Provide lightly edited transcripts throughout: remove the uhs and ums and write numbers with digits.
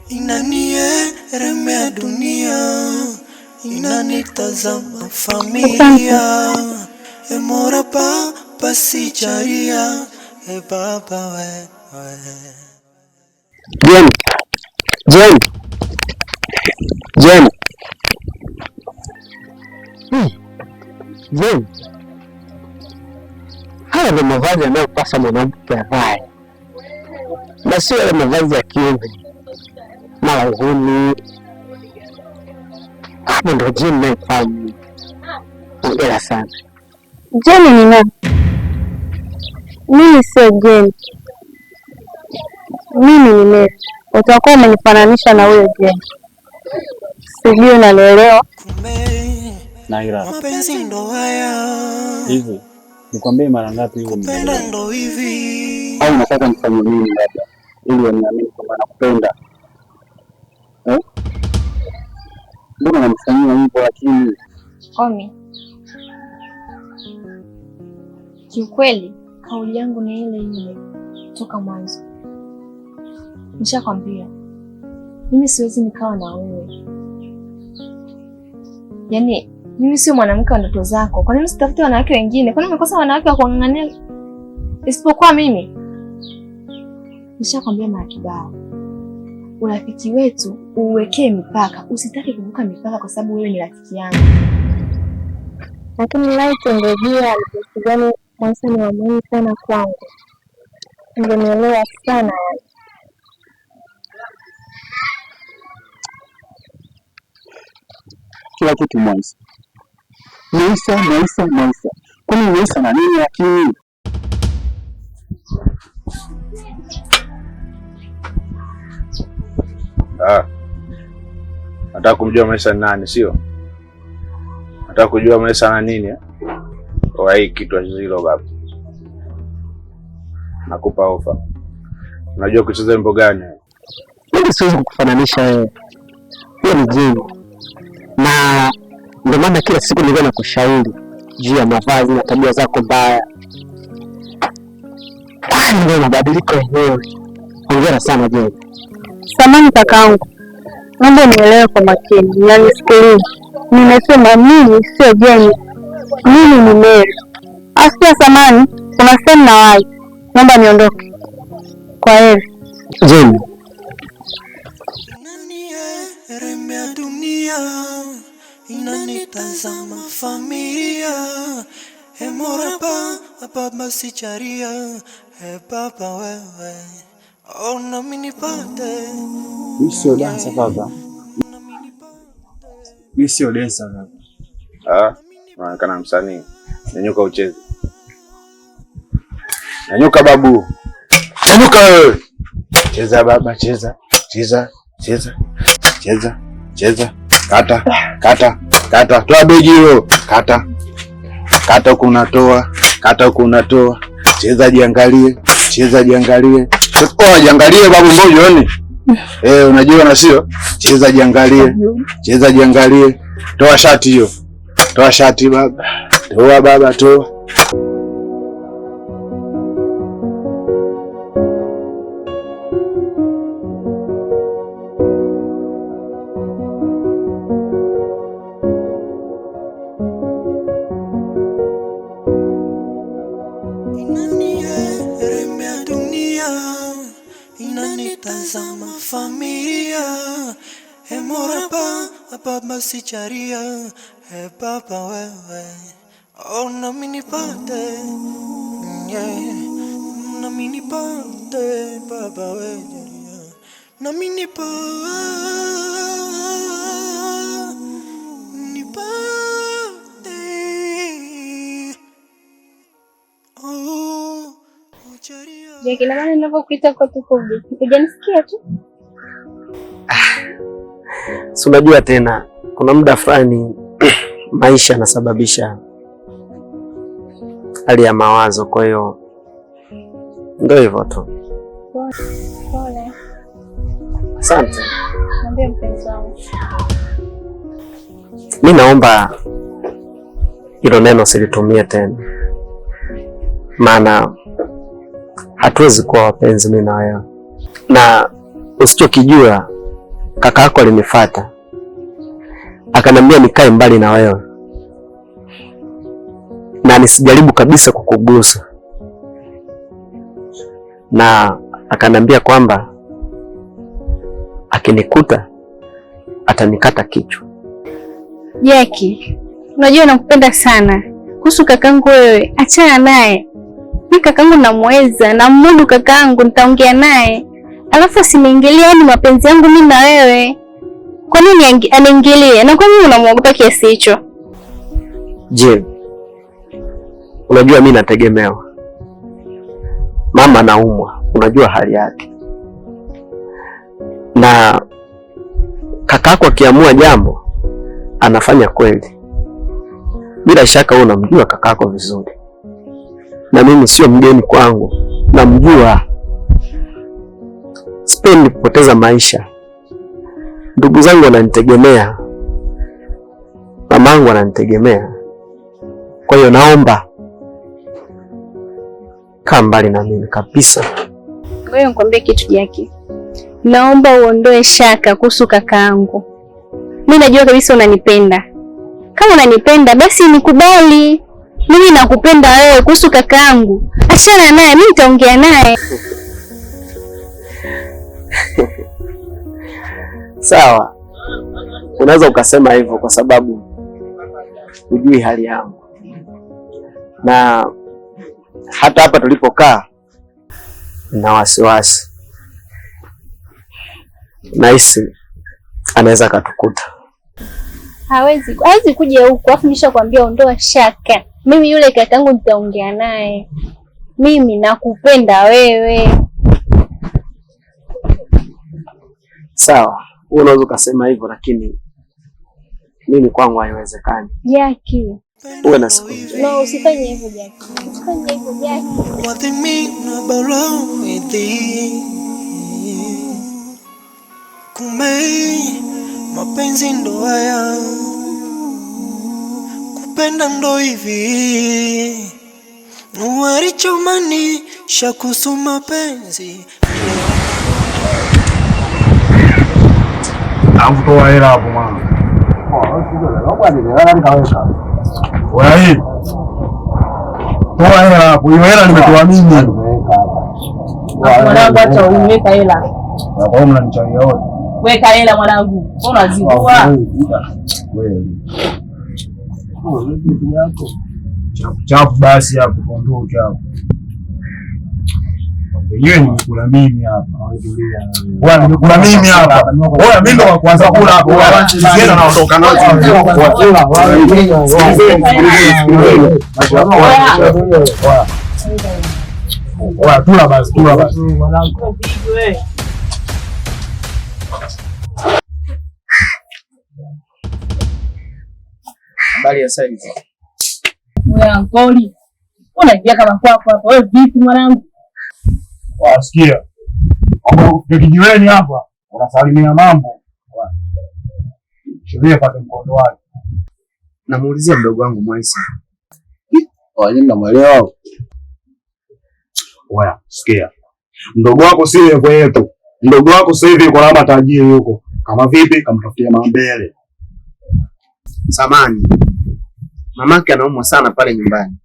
inanieremea dunia, inanitazama familia. Emora baba sijalia, baba wewe. Jen. Jen, haya ndio mavazi yanayopasa mwanamke avae, na sio yale mavazi ya kiume mara uhuni. Hapo ndo Jen naifahamu. Hongera sana. Jen ni nani? Mimi sio Jen. Mimi ni Mary. Utakuwa umenifananisha na huyo Jen. Sijui unanielewa? Naira. Mapenzi ndo haya. Hivi, nikwambie mara ngapi hivi kupenda ndo hivi. Au unataka nifanye nini labda ili uniamini kwamba nakupenda? Mbona unanifanyia hivyo lakini? Omi. Kiukweli, kauli yangu ni ile ile toka mwanzo. Nishakwambia, mimi siwezi nikawa na wewe. Yaani, mimi sio mwanamke wa ndoto zako. Kwa nini usitafute wanawake wengine? Kwa nini umekosa wanawake wa kung'ang'ania isipokuwa mimi? Nishakwambia mara kibao. Urafiki wetu uwekee mipaka. Usitaki kuvuka mipaka kwa sababu wewe ni rafiki yangu. Lakini light ungejua kitu gani kwanza ni muhimu sana kwangu. Ungenielewa sana. Kila kitu Moisa. Kwani Moisa na nini lakini? Nataka kumjua Moisa ni nani, sio? Nataka kujua Moisa na nini? Kwa hii kitu azilo baba. Nakupa ofa. Unajua kucheza wimbo gani? Mimi siwezi kukufananisha wewe. Wewe ni Jen. Na ndio maana kila siku nilikuwa nakushauri juu ya mavazi na tabia zako mbaya. Ndio mabadiliko yenyewe. Hongera sana Jen. Samahani kakaangu. Naomba nielewe kwa makini. Na nisikilize. Nimesema mimi sio Jen. Mimi ni Mary. Asikia samahani, kuna sehemu na wapi. Naomba niondoke. Kwa heri. Jen. Inanieremea dunia, inanitazama familia. Emora baba sijalia, baba wewe. Oh, nami nipate. Mimi sio dansa baba. Mimi sio dansa baba. Unaonekana msanii. Nyanyuka ucheze. Nyanyuka babu. Nyanyuka wewe. Cheza baba, cheza. Kata. Toa begi hilo. Kata kunatoa. Cheza jiangalie. Jiangalie babu mbojoni. Unajua na sio? Cheza jiangalie. Toa shati hiyo. Toa shati baba. Toa baba toa. Inanieremea dunia, inanitazama familia. Emora baba sijalia, baba wewe. Oh, nami nipate. Nami nipate baba wewe. Nami nipate. Je, kila mara ninapokuita kwa tukubu, hujanisikia tu? Si unajua tena kuna muda fulani maisha yanasababisha hali ya mawazo, kwa hiyo ndio hivyo tu. Pole. Asante. Mwambie mpenzi wangu. Mimi naomba hilo neno silitumie tena. Maana hatuwezi kuwa wapenzi mimi na wewe. Na usichokijua kaka yako alinifuata akanambia nikae mbali na wewe na nisijaribu kabisa kukugusa, na akanambia kwamba akinikuta atanikata kichwa. Jackie, unajua nakupenda sana. Kuhusu kakangu wewe, achana naye. Mimi kakangu namweza, namudu kakangu, nitaongea naye. Alafu asiniingilie yani mapenzi yangu mimi na wewe. Kwa nini aniingilie? Na kwa nini unamwogopa kiasi hicho? Je, unajua mimi nategemewa. Mama anaumwa, unajua hali yake. Na kakako akiamua jambo anafanya kweli. Bila shaka wewe unamjua kakako vizuri, na mimi sio mgeni kwangu, namjua. Sipendi kupoteza maisha. Ndugu zangu wananitegemea, mamangu ananitegemea. Kwa hiyo naomba kaa mbali na mimi kabisa. Wewe nikwambie kitu Jackie, naomba uondoe shaka kuhusu kakaangu. Mimi najua kabisa unanipenda. Kama unanipenda basi nikubali. Mimi nakupenda wewe. Kuhusu kakaangu, achana naye, mimi nitaongea naye. Sawa, unaweza ukasema hivyo kwa sababu hujui hali yangu, na hata hapa tulipokaa na wasiwasi, nahisi anaweza katukuta. Hawezi kuja huku, afu nishakwambia ondoa shaka. Mimi yule kakangu nitaongea naye. Mimi nakupenda wewe. Sawa, wewe unaweza ukasema hivyo, lakini mimi kwangu haiwezekani. Jackie, uwe na siku njema. No, usifanye hivyo Jackie. Usifanye hivyo Jackie. What they mean about love with kumbe mapenzi ndo haya, kupenda ndo hivi, walichomani shakusu mapenzi. Toa hela hapo mwana. Wewe hii. Toa hela hapo. Hiyo hela nimetoa mimi. Mwanangu acha uniweka hela. Na kwa mna nichangia wote. Weka hela mwanangu. Mbona zingua? Wewe. Chapu basi hapo kondoke hapo. Yeye nimekula mimi hapa. Wewe nimekula mimi hapa. Wewe mimi ndo wa kwanza kula hapo. Wewe naondoka nazo. Wewe tula basi, tula basi. Mwanangu wewe. Habari ya saizi. Wewe ankoli. Unaingia kama kwako hapo. Wewe vipi mwanangu? Wasikia. Kijiweni hapa unasalimia mambo. Sheria pate mkondo wake. Namuulizia mdogo wangu Mwaisa. Wanyeni namuelewa. Oya, sikia. Mdogo wako si level yetu. Mdogo wako sasa hivi yuko na matajiri huko. Kama vipi kamtafutia mambele. Samani. Mamake anaumwa sana pale nyumbani.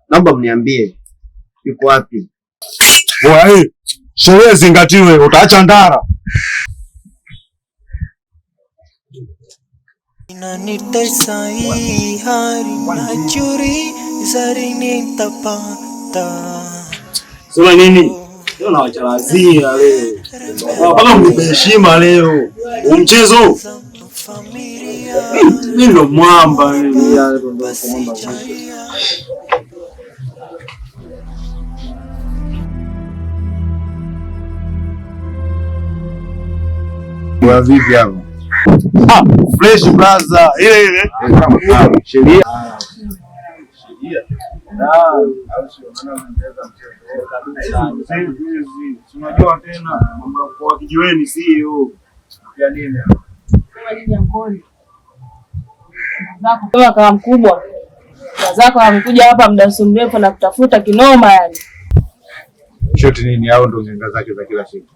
Naomba mniambie yuko wapi? Oya, sheria zingatiwe, utaacha ndara. Inanitesa hii hali najuri zari nitapata. Sema nini? Leo nawachalazia leo. Kama mnipe heshima leo. Mchezo. Mimi ndo mwamba mimi ya mwamba. Kwa vipi hapo? Fresh brother. Ile sheria. Unajua tena mambo kwa kijiweni sio. Ya nini? Kama nini ankoli? Zako kama mkubwa. Zako amekuja hapa muda mrefu na kutafuta kinoma yani. Shoti nini au ndo ngenga zake za kila siku?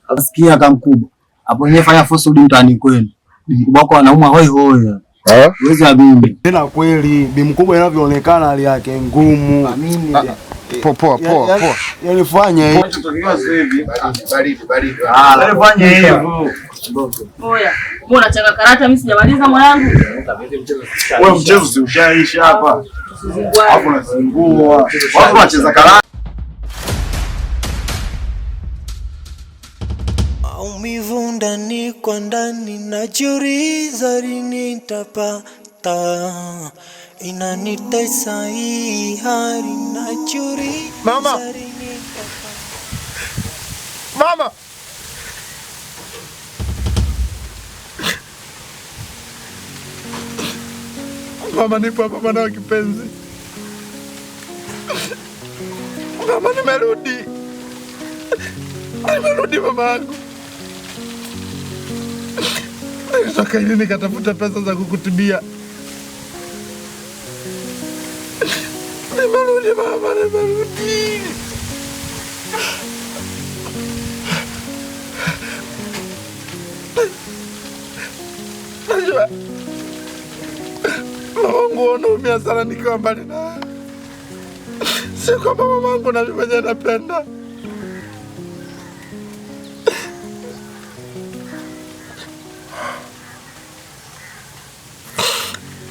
Asikia kama mkubwa. Hapo nyewe fanya force rudi mtaani kwenu. Bi mkubwa wako anauma hoi hoi. Uwezi amini. Tena kweli bi mkubwa inavyoonekana hali yake ngumu. Amini. Poa. Yaani fanya hivi. Tutokiwa sasa hivi. Baridi. Fanya hivyo. Oya, mbona unachanga karata mimi sijamaliza mwanangu? Wewe mchezo si ushaisha hapa. Hapo unazingua. Watu wanacheza karata. Maumivu ndani kwa ndani, najiuliza lini nitapata. Inanitesa hii hali, najiuliza lini nitapata. Mama! Mama, nipo hapa mwanao kipenzi. Mama, nimerudi mama yangu. Nilitoka ili nikatafuta pesa za kukutibia. Nimerudi mama, nimerudi. Najua mamangu anaumia sana nikiwa mbali na. Sio kwamba mamangu na mimi mwenyewe napenda.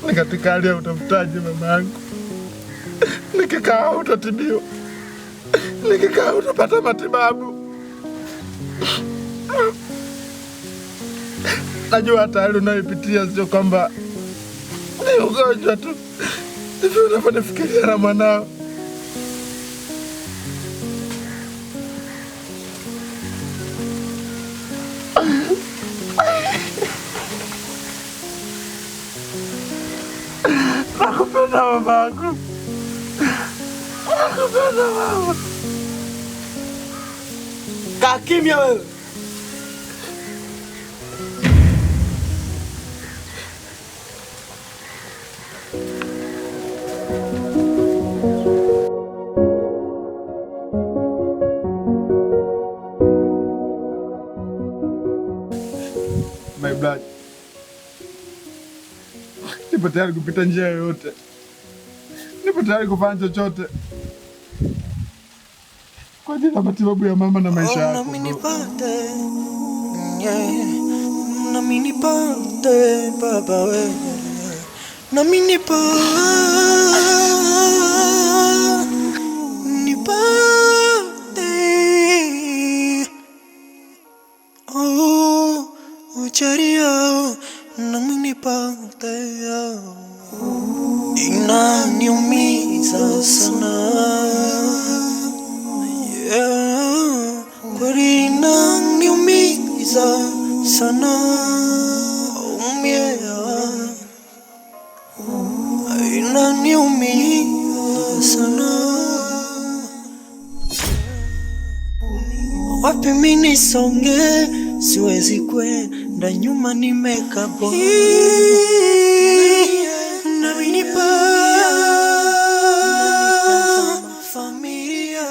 Ni katika hali ya utafutaji mamangu. Nikikaa utatibiwa. Nikikaa utapata matibabu. Najua hata hali unayopitia sio kwamba ni ugonjwa tu. Ndivyo unavyonifikiria na mwanao. Nakupenda mamangu. Nakupenda mama. Kaa kimya wewe. My blood. Nipo tayari kupita njia yoyote. Nipo tayari kufanya chochote kwa ajili ya matibabu ya mama na maisha yako. Nami nipate, nami nipate baba wewe. Nami nipate, oh, ucharia, nami nipate. Inaniumiza sana, yeah, kweli inaniumiza sana, inaniumiza sana. Wapi mimi nisonge, siwezi kwenda nyuma, nimekabwa. Nami familia,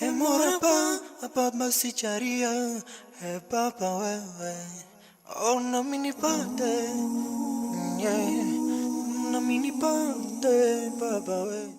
emorapa baba sicharia, baba wewe. Oh, nami nipate, nami nipate baba wewe.